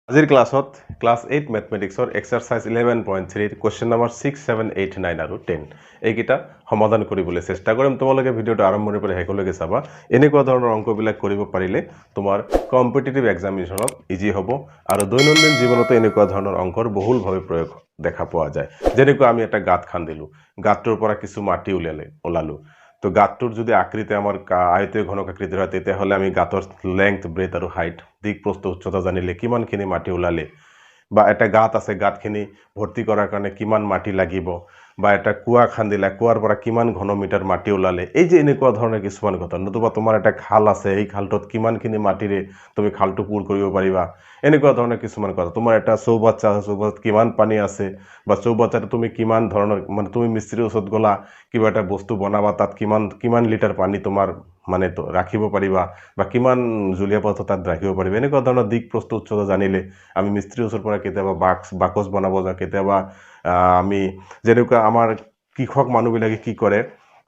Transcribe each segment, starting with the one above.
আজিৰ ক্লাছত class 8 মেথমেটিক্সৰ exercise 11.3 question number 6 7 8 9 আৰু 10 এইকেইটা সমাধান কৰিবলৈ চেষ্টা কৰিম তোমালোকে ভিডিঅটো আৰম্ভণিৰ পৰা শেষলৈকে চাবা এনেকুৱা ধৰণৰ অংকবিলাক কৰিব পাৰিলে তোমাৰ কম্পিটিটিভ এক্সামিনেশ্যনত ইজি হ'ব আৰু দৈনন্দিন জীৱনত এনেকুৱা ধৰণৰ অংকৰ বহুলভাৱে প্ৰয়োগ দেখা পোৱা যায় যেনেকৈ আমি এটা গাঁত খান্দিলো গাঁতটোৰ পৰা কিছু মাটি ওলালো তো গাঁতটোৰ যদি আকৃতি আমাৰ আয়তীয় ঘনক আকৃতিৰ হয় তেতিয়াহ'লে আমি গাঁতৰ লেংথ ব্ৰেথ আৰু হাইট দিক প্ৰস্থ উচ্চতা জানিলে কিমানখিনি মাটি ওলালে বা এটা গাঁত আছে গাঁতখিনি ভৰ্তি কৰাৰ কাৰণে কিমান মাটি লাগিব বা এটা কুয়া খান্দিলা কুয়াৰ পৰা কিমান ঘনমিটাৰ মাটি ওলালে এই যে এনেকুৱা ধৰণৰ কিছুমান কথা নতুবা তোমাৰ এটা খাল আছে এই খালটোত কিমানখিনি মাটিৰে তুমি খালটো পূৰ কৰিব পাৰিবা এনেকুৱা ধৰণৰ কিছুমান কথা তোমাৰ এটা চৌবাচ্চা আছে চৌবাচ্চাত কিমান পানী আছে বা চৌবাচ্চাটো তুমি কিমান ধৰণৰ মানে তুমি মিস্ত্ৰীৰ ওচৰত গলা কিবা এটা বস্তু বনাবা তাত কিমান লিটাৰ পানী তোমাৰ মানে ৰাখিব পাৰিবা বা কিমান জুলীয়া পদাৰ্থ তাত ৰাখিব পাৰিবা এনেকুৱা ধৰণৰ দিক প্ৰস্থ উচ্চতা জানিলে আমি মিস্ত্ৰীৰ ওচৰৰ পৰা কেতিয়াবা বাকচ বনাব যাওঁ কেতিয়াবা আমি যেনেকুৱা আমাৰ কৃষক মানুহবিলাকে কি কৰে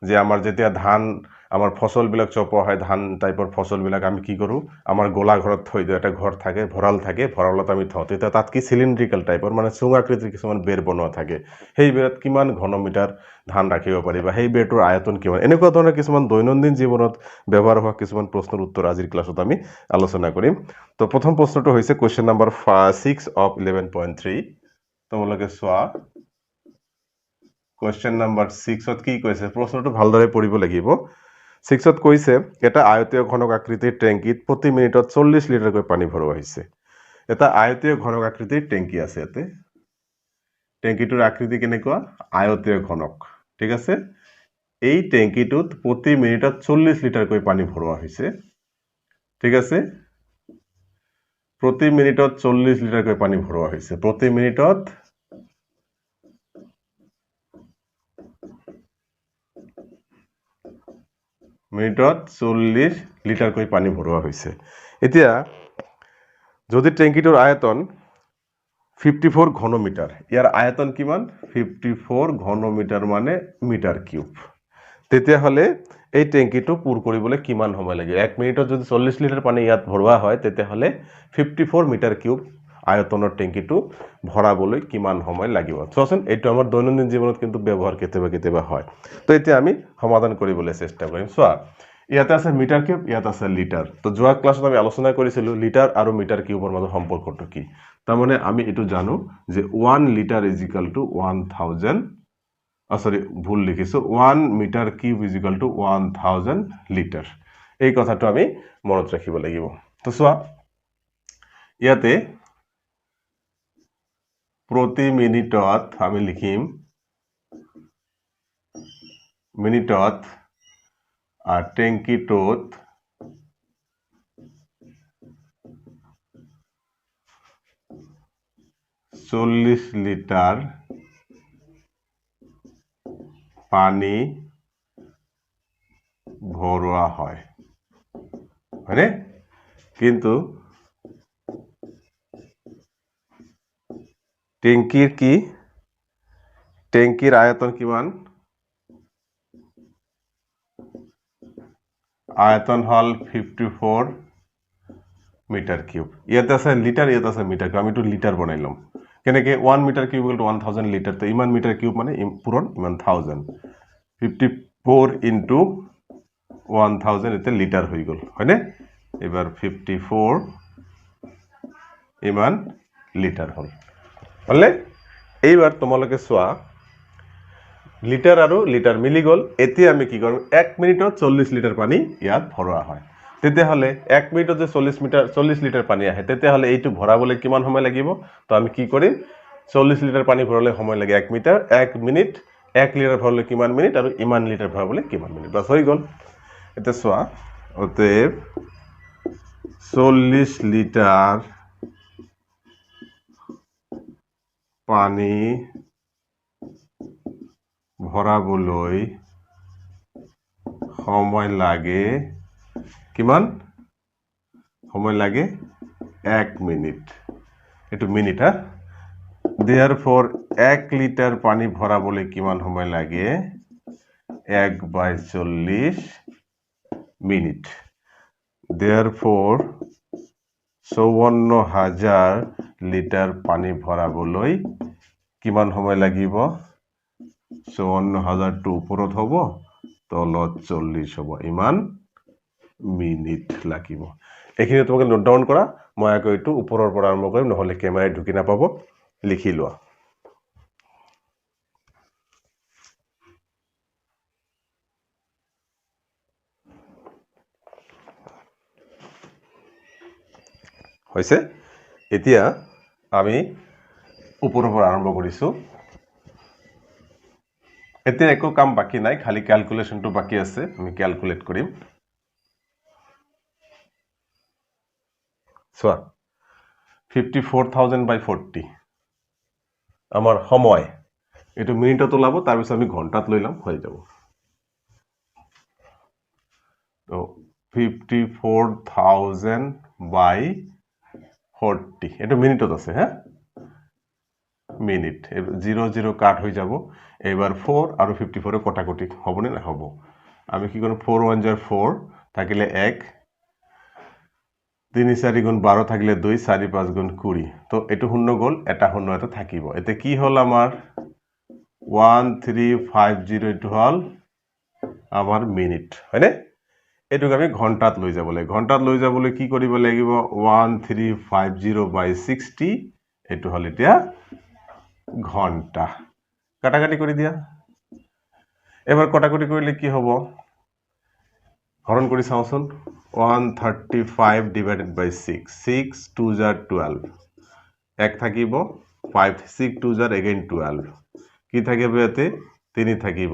যে আমাৰ যেতিয়া ধান আমাৰ ফসলবিলাক চপোৱা হয় ধান টাইপৰ ফসলবিলাক আমি কি কৰোঁ আমাৰ গোলা ঘৰত থৈ দিওঁ এটা ঘৰ থাকে ভঁৰালত আমি থওঁ তেতিয়া তাত কি চিলিণ্ড্ৰিকেল টাইপৰ মানে চুঙাকৃতিৰ কিছুমান বেৰ বনোৱা থাকে সেই বেৰত কিমান ঘনমিটাৰ ধান ৰাখিব পাৰিবা সেই বেৰটোৰ আয়তন কিমান এনেকুৱা ধৰণৰ কিছুমান দৈনন্দিন জীৱনত ব্যৱহাৰ হোৱা কিছুমান প্ৰশ্নৰ উত্তৰ আজিৰ ক্লাছত আমি আলোচনা কৰিম তো প্ৰথম প্ৰশ্নটো হৈছে কোৱেশ্চন নম্বৰ 6 অফ 11.3 তোমালোকে চোৱা কোৱেশ্চন নম্বৰ 6ত কি কৈছে প্ৰশ্নটো ভালদৰে পঢ়িব লাগিব 6ত কৈছে এটা আয়তীয় ঘনক আকৃতিৰ টেংকিত প্ৰতি মিনিটত 40 লিটাৰকৈ পানী ভৰোৱা হৈছে এটা আয়তীয় ঘনক আকৃতিৰ টেংকি আছে ইয়াতে টেংকিটোৰ আকৃতি কেনেকুৱা আয়তীয় ঘনক ঠিক আছে এই টেংকিটোত প্ৰতি মিনিটত 40 লিটাৰকৈ পানী ভৰোৱা হৈছে ঠিক আছে প্ৰতি মিনিটত 40 লিটাৰকৈ পানী ভৰোৱা হৈছে প্ৰতি মিনিটত 40 লিটাৰকৈ পানী ভৰোৱা হৈছে এতিয়া যদি টেংকিটোৰ আয়তন 54 ঘনমিটাৰ ইয়াৰ আয়তন কিমান 54 ঘনমিটাৰ মানে মিটাৰ কিউব তেতিয়াহ'লে এই টেংকিটো পূৰ কৰিবলৈ কিমান সময় লাগে 1 মিনিটত যদি 40 লিটাৰ পানী ইয়াত ভৰোৱা হয় তেতিয়াহ'লে 54 মিটাৰ কিউব আয়তনৰ টেংকিটো ভৰাবলৈ কিমান সময় লাগিব চোৱাচোন এইটো আমাৰ দৈনন্দিন জীৱনত কিন্তু ব্যৱহাৰ কেতিয়াবা হয় তো এতিয়া আমি সমাধান কৰিবলৈ চেষ্টা কৰিম চোৱা ইয়াতে আছে মিটাৰ কিউব ইয়াত আছে লিটাৰ তো যোৱা ক্লাছত আমি আলোচনা কৰিছিলো লিটাৰ আৰু মিটাৰ কিউবৰ মাজৰ সম্পৰ্কটো কি তাৰমানে আমি এটো জানো যে 1 লিটাৰ = 1000 সৰি ভুল লিখিছো 1 মিটাৰ কিউব = 1000 লিটাৰ এই কথাটো আমি মনত ৰাখিব লাগিব তো চোৱা ইয়াতে প্ৰতি মিনিটত আমি লিখিম মিনিটত আৰ টেংকিটোত 40 লিটাৰ পানি ভৰোৱা হয় হয়নে কিন্তু টেংকিৰ আয়তন কিমান আয়তন হল 54 মিটাৰ কিউব ইয়াতে আছে লিটাৰ ইয়াতে আছে মিটাৰ কিউব আমি তো লিটাৰ বনাইলাম কেনেকে 1 মিটাৰ কিউব = 1000 লিটাৰ তো ইমান মিটাৰ কিউব মানে পূৰণ ইমান 1000 54 * 1000 এটা লিটাৰ হৈ গল হয়নে এবাৰ 54 ইমান লিটাৰ হল হলে এইবাৰ তোমালোকে চোৱা লিটাৰ আৰু লিটাৰ মিলি গল এতিয়া আমি কি কৰিম 1 মিনিটত 40 লিটাৰ পানী ইয়াত ভৰোৱা হয় তেতিয়াহলে 1 মিনিটত যে 40 লিটাৰ পানী আহে তেতিয়াহলে এইটো ভৰাবলৈ কিমান সময় লাগিব তো আমি কি কৰিম 40 লিটাৰ পানী ভৰাবলৈ সময় লাগে 1 মিনিট 1 লিটাৰ ভৰাবলৈ কিমান মিনিট আৰু ইমান লিটাৰ ভৰাবলৈ কিমান মিনিট বাস হৈ গল এটা চোৱা অতএব 40 লিটাৰ পানী ভৰাবলৈ সময় লাগে কিমান সময় লাগে 1 মিনিট এটো মিনিট therefore 1 লিটাৰ পানী ভৰাবলৈ কিমান সময় লাগে 1/40 মিনিট therefore 54,000 লিটাৰ পানী ভৰাবলৈ কিমান সময় লাগিব ৫৪,০০০ টো ওপৰত হ'ব তলত ৪০ হ'ব ইমান মিনিট লাগিব এইখিনি তোমাকে নোট ডাউন কৰা মই আকৌ এইটো ওপৰৰ পৰা আৰম্ভ কৰিম নহলে কেমেৰাই ঢুকি নাপাব লিখি লোৱা হৈছে এতিয়া আমি ওপৰৰ পৰা আৰম্ভ কৰিছো এতিয়া একো কাম বাকি নাই খালি ক্যালকুলেশনটো বাকি আছে আমি ক্যালকুলেট কৰিম সোয়া 54,000 by 40 আমাৰ সময় এটো মিনিটত ওলাব তাৰ পিছত আমি ঘন্টাত লৈ লম হৈ যাব তো 54,000 by 40 এটো মিনিটত আছে হ্যাঁ মিনিট 00 কাট হৈ যাব এবাৰ 4 আৰু 54 এ কটাকটি হবনে না হব আমি কি কৰিম 4 1 jar 4 থাকিলে 1 3 4 গুণ 12 থাকিলে 2 4 5 গুণ 20 তো এটো শূন্য গল এটা শূন্য এটা থাকিব এতে কি হল আমাৰ 1350 এটো হল আমাৰ মিনিট হয়নে এটুক আমি ঘন্টাত লৈ যাবলৈ কি কৰিব লাগিব 1350 by 60 এটো হল এতিয়া ঘন্টা কাটাকাটি কৰি দিয়া এবাৰ কাটাকাটি কৰিলে কি হ'ব হৰণ কৰি চাওচোন 135 divided by 6 6 2 jar 12 এক থাকিব 5 6 2 jar again 12 কি থাকিব ইয়াতে 3 থাকিব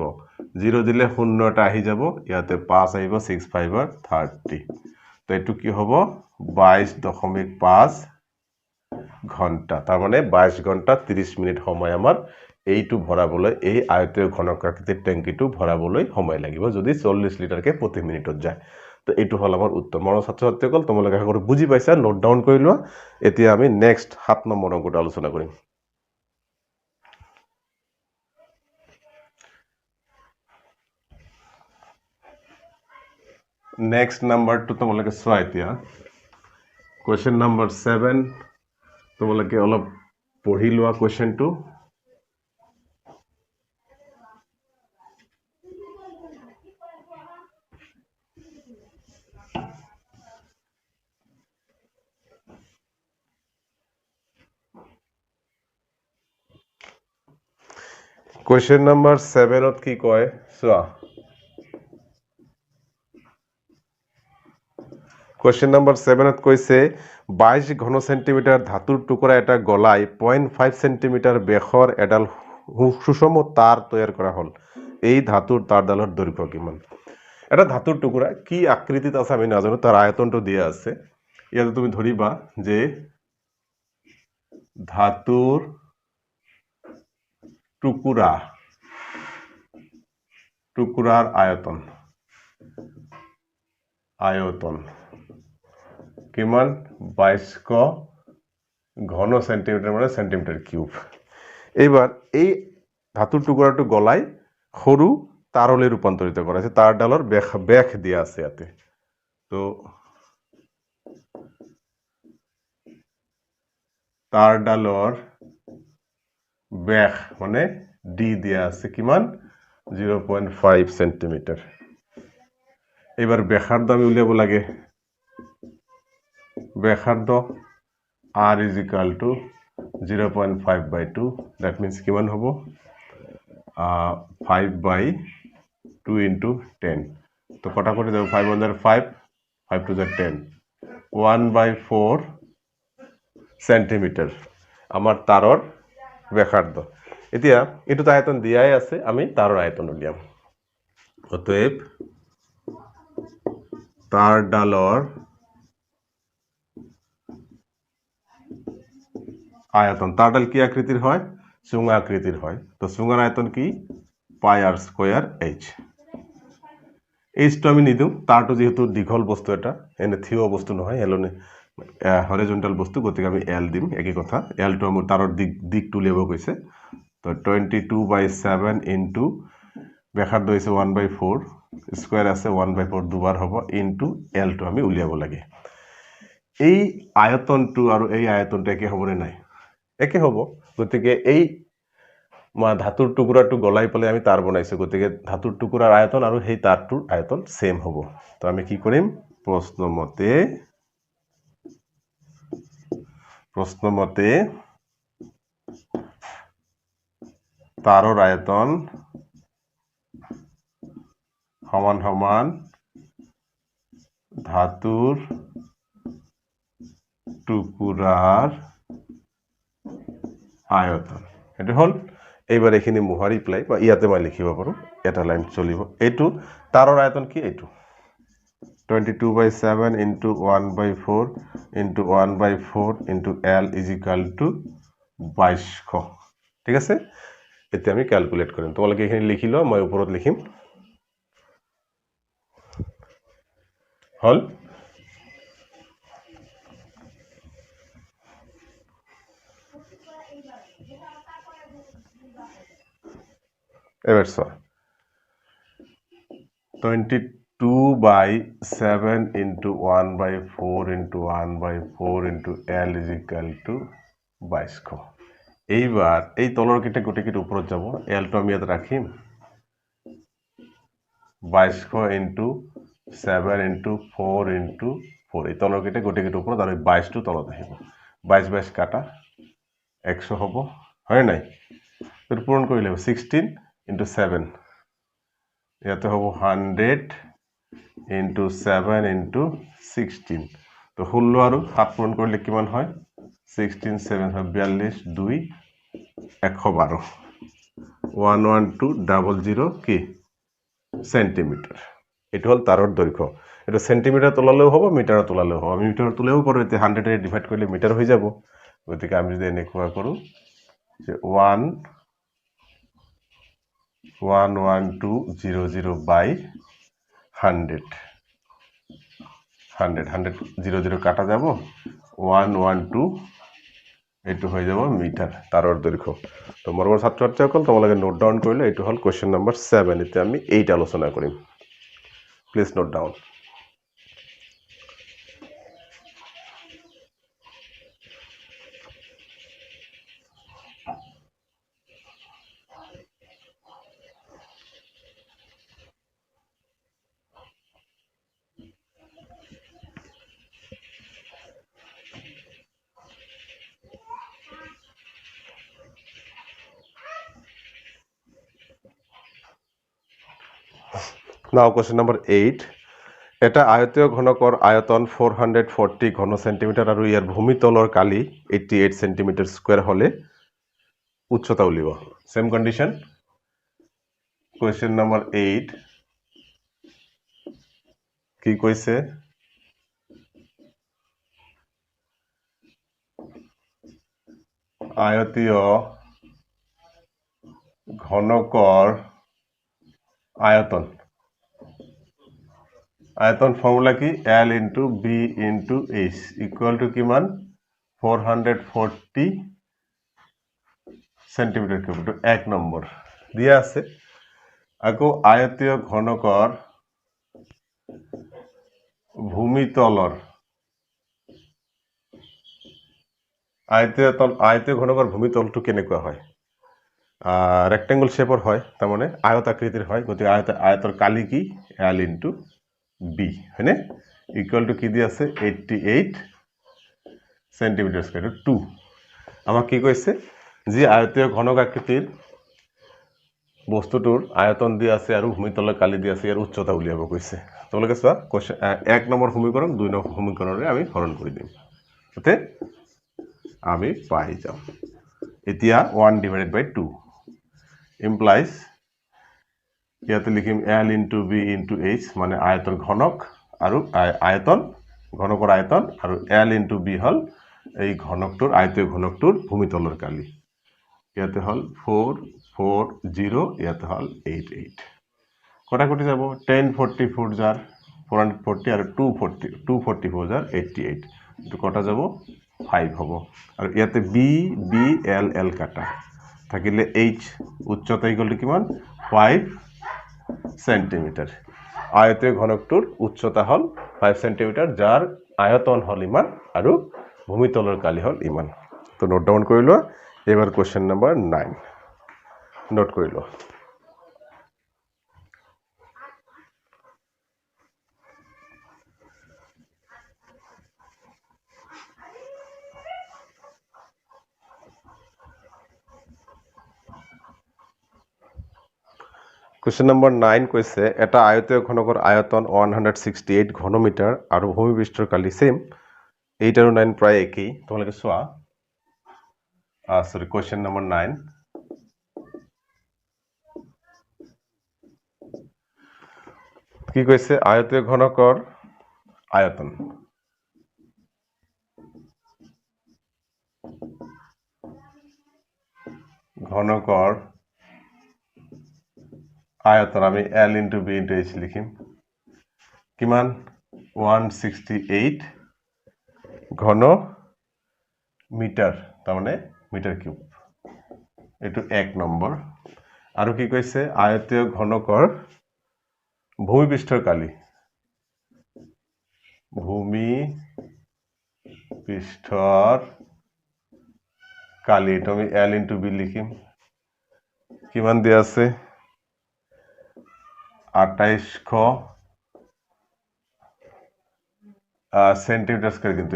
0 দিলে শূন্যটা আহি যাব ইয়াতে 5 আহিব 6 5 30 তো এটো কি হ'ব 22.5 ঘন্টা তার মানে 22 ঘন্টা 30 মিনিট সময় আমার এইটো ভৰাবলৈ এই আয়তীয় ঘনকাকৃতিৰ ট্যাঙ্কিটো ভৰাবলৈ সময় লাগিব যদি 40 লিটাৰকে প্ৰতি মিনিটত যায় তো এইটো হল আমাৰ উত্তৰ মনৰ ছাত্ৰ-ছাত্ৰীসকল তোমালোকে আশা কৰো বুজি পাইছা নোট ডাউন কৰি লোৱা এতিয়া আমি নেক্সট 7 নম্বৰ অংকটো আলোচনা কৰিম নেক্সট নাম্বাৰটো তোমালোকে চোৱা এতিয়া কোৱেশ্চন নম্বৰ 7 তোমালোকে অলপ পঢ়ি লোৱা কোৱেশ্চনটো Question number 7 ত কি কয় চোৱা Question number 7 ত কৈছে 22 ঘন সেন্টিমিটাৰ ধাতুৰ টুকুৰা এটা গলাই 0.5 সেন্টিমিটাৰ বেখৰ এডাল সুষম তাৰ তৈয়াৰ কৰা হল এই ধাতুৰ তাৰডালৰ দৈৰ্ঘ্য কিমান এটা ধাতুৰ টুকুৰা কি আকৃতিত আছে আমি নাজানো তাৰ আয়তনটো দিয়া আছে ইয়াতে তুমি ধৰিবা যে ধাতুৰ টুকুৰাৰ আয়তন কিমান 22 ঘন সেন্টিমিটাৰ মানে সেন্টিমিটাৰ কিউব এবাৰ এই ধাতুৰ টুকুৰাটো গলাই সৰু তাৰলে ৰূপান্তৰিত কৰা আছে তাৰ ডালৰ বেখ দিয়া আছে ইয়াতে তো তাৰ ডালৰ বেখ মানে ডি দিয়া আছে কিমান 0.5 সেন্টিমিটার এবার ব্যাসার্ধ আমি উলিয়াব লাগে ব্যাসার্ধ r is equal to 0.5 by 2 that means কিমান হ'ব 5 by 2 into 10 তো কটা করে দেব 5 1 5 5 2 10 1 by 4 সেন্টিমিটার আমার তারর ব্যাসার্ধ এতিয়া এটো আয়তন দিয়াই আছে আমি তারর আয়তন উলিয়াম অতএব তার ডালৰ আয়তন তার ডাল কি আকৃতির হয় চুঙা আকৃতির হয় তো চুঙার আয়তন কি পাই r স্কয়ার h h তো আমি নিদু তারটো যেহেতু দীঘল বস্তু এটা এনে থিয় বস্তু নহয় হেলনে হরিজন্টাল বস্তু গতিকে আমি l দিম একই কথা l তো আমার তারর দিকটো লেব কইছে তো 22/7 ইনটু ব্যাসার্ধ হইছে 1/4 স্কয়ার আছে 1/4 দুবার হবে ইনটু l তো আমি উলিয়াব লাগে এই আয়তনটো আৰু এই আয়তনটো একে হ'বনে নাই একে হ'ব গতিকে এই ধাতুৰ টুকুৰাটো গলাই পেলাই আমি তাৰ বনাইছো গতিকে ধাতুৰ টুকুৰাৰ আয়তন আৰু সেই তাৰটোৰ আয়তন সেম হ'ব তো আমি কি কৰিম প্ৰশ্নমতে তাৰৰ আয়তন সমান সমান ধাতুৰ টুকুৰাৰ আয়তন এটা হল এইবাৰ এখিনি মুহাৰি প্লাই বা ইয়াতে মই লিখিব পাৰো এটা লাইন চলিব এইটো তাৰৰ আয়তন কি এইটো 22/7 into 1/4 into 1/4 into L is equal to 2200 ঠিক আছে এতিয়া আমি ক্যালকুলেট কৰিম তোমালোকে এখিনি লিখি লও মই ওপৰত লিখিম হল এবাৰ চোৱা 22/7 into 1/4 into 1/4 into L is equal to 2200 এইবাৰ এই তলৰ কিটা গোটেকিটা ওপৰত যাব L টো আমি ইয়াত ৰাখিম 2200 into 7 into 4 into 4 এই তলৰ কিটা গোটেকিটা ওপৰত আৰু 22 টো তলত আহিব 22 কাটা 100 হ'ব হয় নাই তো পূৰণ কৰিলে 16 into 7 ইয়াতে হ'ব 100 into 7 into 16 তো 16 আৰু 7 পূৰণ কৰিলে কিমান হয় 16 7 42 2 112 11200 কি সেন্টিমিটাৰ এটো হল তাৰৰ দৈৰ্ঘ্য এটো সেন্টিমিটাৰ তোলালেও হ'ব মিটাৰত তোলালেও হ'ব আমি মিটাৰত তুলেও পাৰো এতে 100 এ ডিভাইড কৰিলে মিটাৰ হৈ যাব গতিকে আমি যদি এনেকুৱা কৰো যে 11200 by 100 00 কাটা যাব 112 এটো হৈ যাব মিটাৰ তাৰৰ দৈৰ্ঘ্য তো মৰমৰ ছাত্ৰ-ছাত্ৰীসকল তোমালোকে নোট ডাউন কৰিলে এটো হল কোৱেশ্চন নম্বৰ 7 এতিয়া আমি 8 আলোচনা কৰিম please note down Now question number 8 এটা আয়তীয় ঘনকৰ আয়তন 440 ঘন সেন্টিমিটাৰ আৰু ইয়াৰ ভূমিতলৰ কালি 88 সেন্টিমিটার স্কয়ার হলে উচ্চতা উলিব সেম কন্ডিশন question number 8 কি কৈছে আয়তীয় ঘনকৰ আয়তন ফর্মুলা কি L into B into H equal to কিমান 440 সেন্টিমিটার কিউব তো 1 নম্বৰ দিয়া আছে আকৌ আয়তীয় ঘনকৰ ভূমিতলৰ আয়তীয় ঘনকৰ ভূমিতলটো কেনেকুৱা হয় ৰেক্টেঙ্গল শেপৰ হয় তাৰ মানে আয়তাকৃতিৰ হয় গতি আয়তৰ কালি কি L into B হয়নে ইকুয়াল টু কি দি আছে 88 সেন্টিমিটার স্কয়ার 2 আমাক কি কৈছে যে আয়তীয় ঘনক আকৃতিৰ বস্তুটোৰ আয়তন দি আছে আৰু ভূমিতলৰ কালি দি আছে ইয়াৰ উচ্চতা উলিয়াব কৈছে তোমালোকে চোৱা 1 নম্বৰ সমীকৰণ 2 নম্বৰ সমীকৰণৰে আমি হৰণ কৰি দিম ওতে আমি পাই যাম এতিয়া 1/2 implies ইয়াতে লিখিম L into B into H মানে আয়তৰ ঘনক আৰু আয়তন ঘনকৰ আয়তন আৰু L into B হল এই ঘনকটোৰ আয়তীয় ঘনকটোৰ ভূমিতলৰ কালি ইয়াতে হল 440 ইয়াতে হল 88 কটাকটি যাব 1044 যাৰ 440 আৰু 244 যাৰ 88 তো কটা যাব 5 হ'ব আৰু ইয়াতে B B L L কাটা থাকিলে H উচ্চতা ইকুয়াল টু কিমান 5 সেন্টিমিটার আয়তীয় ঘনকটোৰ উচ্চতা হল 5 সেন্টিমিটাৰ যাৰ আয়তন হল ইমান আৰু ভূমিতলৰ কালি হল ইমান তো নোট ডাউন কৰি লোৱা এবাৰ কোৱেশ্চন নম্বৰ 9 নোট কৰি লোৱা Question number 9 কৈছে এটা আয়তীয় ঘনকৰ আয়তন 168 ঘনমিটাৰ আৰু ভূমিপৃষ্ঠৰ কালি সেম 8 আৰু 9 প্ৰায় একেই তোমালোকে চোৱা সৰি question number 9 কি কৈছে আয়তীয় ঘনকৰ আয়তন ঘনকৰ আয়তন আমি L into B into H লিখিম কিমান 168 ঘন মিটার তার মানে মিটার কিউব এটু 1 নম্বৰ আৰু কি কৈছে আয়তীয় ঘনকৰ ভূমিপৃষ্ঠৰ কালি ভূমিপৃষ্ঠৰ কালি এটা আমি L into B লিখিম কিমান দিয়া আছে 2800 সেন্টিমিটার স্কয়ার কিন্তু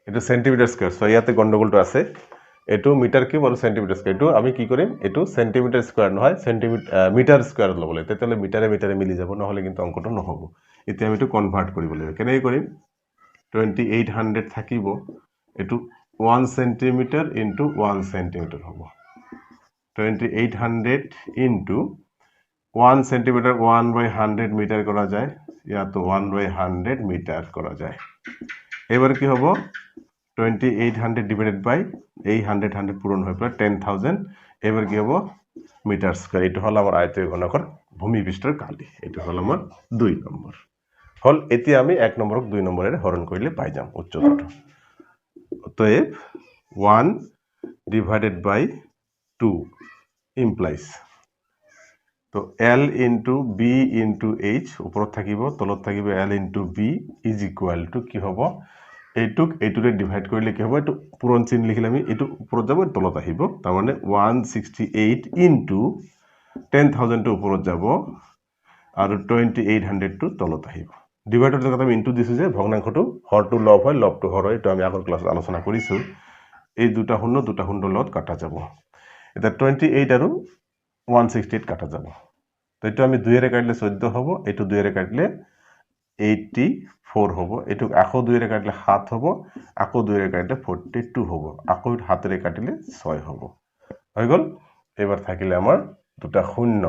এটা সেন্টিমিটার স্কয়ার সো ইয়াতে গন্ডগোলটো আছে এটু মিটার কিউব আৰু সেন্টিমিটাৰ স্কয়াৰ এটু আমি কি কৰিম এটু সেন্টিমিটার স্কয়ার নহয় মিটার স্কয়ার লবলে তেতিয়ালে মিটারে মিটারে মিলি যাব নহলে কিন্তু অঙ্কটো নহব এতিয়া আমি এটু কনভার্ট কৰিব লাগিব কেনে কৰিম 2800 থাকিব এটু 1 সেন্টিমিটার ইনটু 1 সেন্টিমিটার হ'ব 2800 ইনটু 1 সেন্টিমিটার 1/100 মিটার করা যায় ইয়া তো 1/100 মিটার করা যায় এবার কি হবে 2800 ডিভাইডেড বাই এই 100 100 পূরণ হয়ে পড়ে 10000 এবার কি হবে মিটার স্কয়ার এটা হলো আমার আয়তীয় ঘনকৰ ভূমিপৃষ্ঠৰ কালি এটা হলো আমাৰ 2 নম্বৰ হল এতি আমি 1 নম্বৰক 2 নম্বৰেৰ হৰণ কৰিলে পাই যাম উচ্চতাটো অতএব 1 ডিভাইডেড বাই 2 ইমপ্লাইজ তো L into B into H উপৰত থাকিব তলত থাকিব L into B is equal to কি হ'ব এইটুক এইটুৰে ডিভাইড কৰিলে কি হ'ব এটো পুৰণ চিন লিখিলে আমি এটো উপৰত যাব তলত আহিব তাৰ মানে 168 into 10000 টো উপৰত যাব আৰু 2800 টো তলত আহিব ডিভাইডৰ জগত আমি ইনটু দিছো যে ভগ্নাংশটো হৰটো লব হয় লবটো হৰ হয় এটো আমি আগৰ ক্লাছত আলোচনা কৰিছো এই দুটা শূন্য লগত কাটা যাব এটা 28 আৰু 168 কাটা যাব তো এটা আমি 2 এৰে কাটিলে 14 হ'ব এটো 2 এৰে কাটিলে 84 হ'ব এটো আকৌ 2 এৰে কাটিলে 7 হ'ব আকৌ 2 এৰে কাটিলে 42 হ'ব আকৌ 7 এৰে কাটিলে 6 হ'ব হৈ গল এবাৰ থাকিলে আমাৰ দুটা শূন্য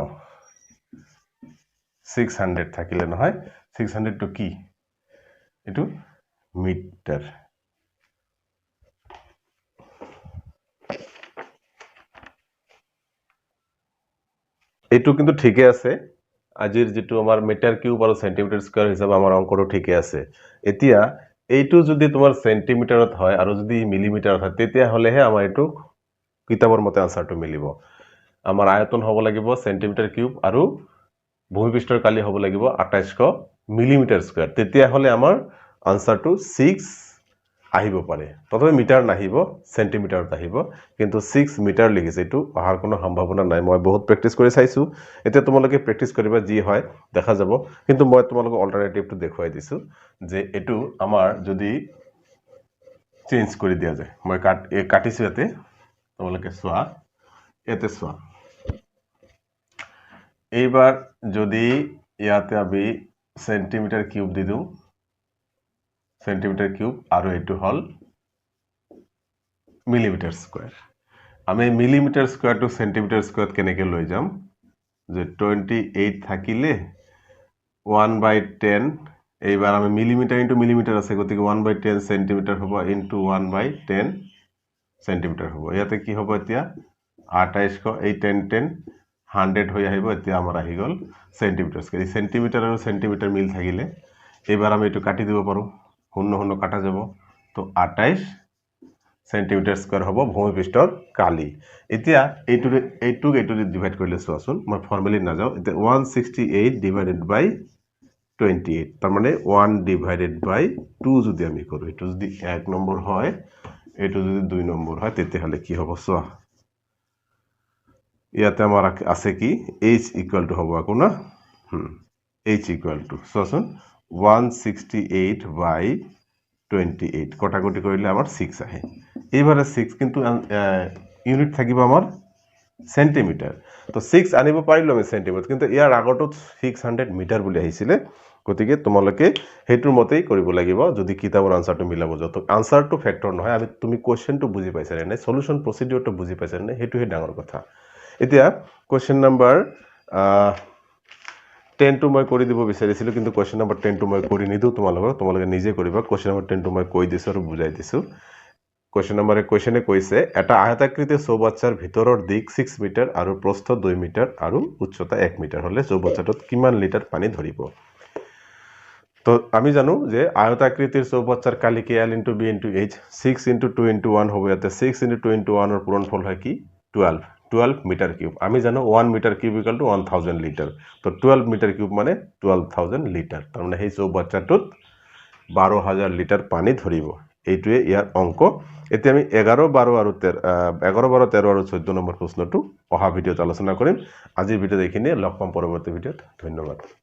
600 থাকিলে নহয় 600 to কি এটো মিটাৰ এটো কিন্তু ঠিকই আছে আজিৰ যেটো আমাৰ মিটাৰ কিউব আৰু সেন্টিমিটাৰ স্কয়াৰ হিচাপে আমাৰ অঙ্কটো ঠিকই আছে এতিয়া এইটো যদি তোমাৰ সেন্টিমিটাৰত হয় আৰু যদি মিলিমিটাৰত হয় তেতিয়া হলেহে আমাৰ এটো কিতাবৰ মতে আনসাৰটো মিলিব আমাৰ আয়তন হ'ব লাগিব সেন্টিমিটাৰ কিউব আৰু ভূমিপৃষ্ঠৰ কালি হ'ব লাগিব 2800 মিলিমিটাৰ স্কয়াৰ তেতিয়া হলে আমাৰ আনসাৰটো 6 আহিব পাৰে তথাপি মিটাৰ নাহিব সেন্টিমিটাৰত আহিব কিন্তু 6 মিটাৰ লিখিছে এটো অহাৰ কোনো সম্ভাৱনা নাই মই বহুত প্ৰেক্টিস কৰি চাইছো এতিয়া তোমালোকে প্ৰেক্টিস কৰিবা যি হয় দেখা যাব কিন্তু মই তোমালোকক অল্টাৰনেটিভটো দেখুৱাই দিছো যে এটো আমাৰ যদি চেঞ্জ কৰি দিয়া যায় মই কাটিছো ইয়াতে তোমালোকে চোৱা ইয়াতে চোৱা এইবাৰ যদি ইয়াতে আমি সেন্টিমিটাৰ কিউব দি দিও সেন্টিমিটাৰ কিউব আৰু এটো হল মিলিমিটাৰ স্কয়াৰ আমি millimetre square to centimetre square কেনেকে লৈ যাম যে 28 থাকিলে 1/10 এইবাৰ আমি মিলিমিটার ইনটু মিলিমিটার আছে গতিকে 1/10 সেন্টিমিটার হ'ব ইনটু 1/10 সেন্টিমিটার হ'ব ইয়াতে কি হ'ব এতিয়া 2800 এই 10 100 হৈ আহিব এতিয়া আমাৰ আহি গল সেন্টিমিটাৰ স্কয়াৰ সেন্টিমিটাৰ আৰু সেন্টিমিটাৰ মিল থাকিলে এইবাৰ আমি এটো কাটি দিব পাৰো শূন্য শূন্য কাটা যাব তো 28 সেন্টিমিটাৰ স্কয়াৰ হ'ব ভূমিপৃষ্ঠৰ কালি এতিয়া এইটুক ডিভাইড কৰিলে চোৱাচোন মই ফৰ্মালি না যাও এতিয়া 168 ডিভাইডেড বাই 28 তাৰ মানে 1 ডিভাইডেড বাই 2 যদি আমি কৰো এটো যদি 1 নম্বৰ হয় এটো যদি 2 নম্বৰ হয় তেতিয়াহলে কি হ'ব চোৱা ইয়াতে আমাৰ আছে কি h ইকুয়াল টু হ'ব আকো না h ইকুয়াল টু সোসন 168 বাই 28 কটাকটি কৰিলে আমাৰ 6 আহে এইবাৰে 6 কিন্তু ইউনিট থাকিব আমাৰ সেন্টিমিটাৰ তো 6 আনিব পাৰিলো আমি সেন্টিমিটাৰ কিন্তু ইয়াৰ আগতো 600 মিটাৰ বুলি আহিছিলে গতিকে তোমালোকে হেতুৰ মতেই কৰিব লাগিব যদি কিতাবৰ আনসাৰটো মিলাব যত আনসাৰটো ফ্যাক্টৰ নহয় আমি তুমি কোৱেশ্চনটো বুজি পাইছা নে সলিউশন প্ৰসিডিউৰটো বুজি পাইছা নে হেতুহে ডাঙৰ কথা এতিয়া কোৱেশ্চন নম্বৰ 10 টো মই কৰি দিব বিচাৰিছিলো কিন্তু কোৱেশ্চন নম্বৰ 10 টো মই কৰি নিদু তোমালোকে নিজে কৰিবা কোৱেশ্চন নম্বৰ 10 টো মই কৈ দিছো আৰু বুজাই দিছো কোৱেশ্চন নম্বৰে কোৱেশ্চনে কৈছে এটা আয়তাকৃতি চৌবাচ্চাৰ ভিতৰৰ দিক 6 মিটাৰ আৰু প্ৰস্থ 2 মিটাৰ আৰু উচ্চতা 1 মিটাৰ হলে চৌবাচ্চাটোত কিমান লিটাৰ পানী ধৰিব তো আমি জানো যে আয়তাকৃতিৰ চৌবাচ্চাৰ কালিকে L * B * H 6 * 2 * 1 হ'ব ইয়াতে 6 * 2 * 1 ৰ পূৰণফল হয় কি 12 মিটাৰ কিউব আমি জানো 1 মিটাৰ কিউব = 1000 লিটাৰ তো 12 মিটাৰ কিউব মানে 12000 লিটাৰ তাৰ মানে সেই চৌবাচ্চাটোত 12000 লিটাৰ পানী ধৰিব এইটোৱে ইয়াৰ অংক এতিয়া আমি 11 12 আৰু 13 আৰু 14 নম্বৰ প্ৰশ্নটো অহা ভিডিঅত আলোচনা কৰিম আজিৰ ভিডিঅ' দেখিনে লগ পাম পৰৱৰ্তী ভিডিঅত ধন্যবাদ